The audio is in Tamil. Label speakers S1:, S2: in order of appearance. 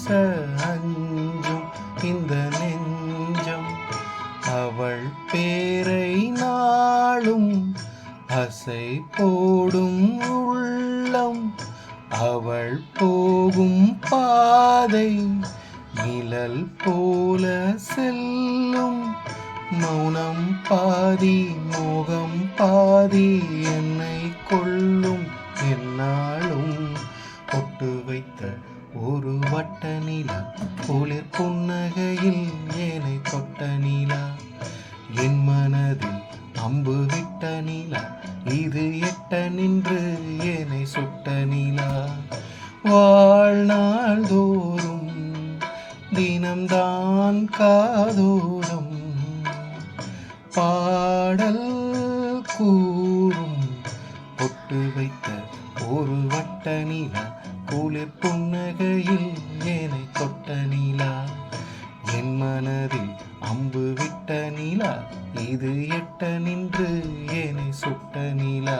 S1: அஞ்சும் இந்த நெஞ்சம் அவள் பேரை நாளும் அசை போடும் உள்ளம் அவள் போகும் பாதை நிழல் போல செல்லும் மௌனம் பாதி மோகம் பாதி என்னை கொள்ளும் என்னாலும் பொட்டு வைத்த ஒரு வட்ட நிலா குளிர் புன்னகையில் ஏனை தொட்ட நிலா என் மனதில் அம்பு விட்ட நிலா இது எட்ட நின்று ஏனை சுட்ட நிலா வாழ்நாள் தோறும் தினம்தான் காதோறும் பாடல் கூறும் பொட்டு வைத்த ஒரு வட்ட நிலா குளிர் புன்னகையில் ஏனை தொட்ட நிலா என் மனதில் அம்பு விட்ட நிலா இது எட்ட நின்று ஏனை சுட்ட நிலா.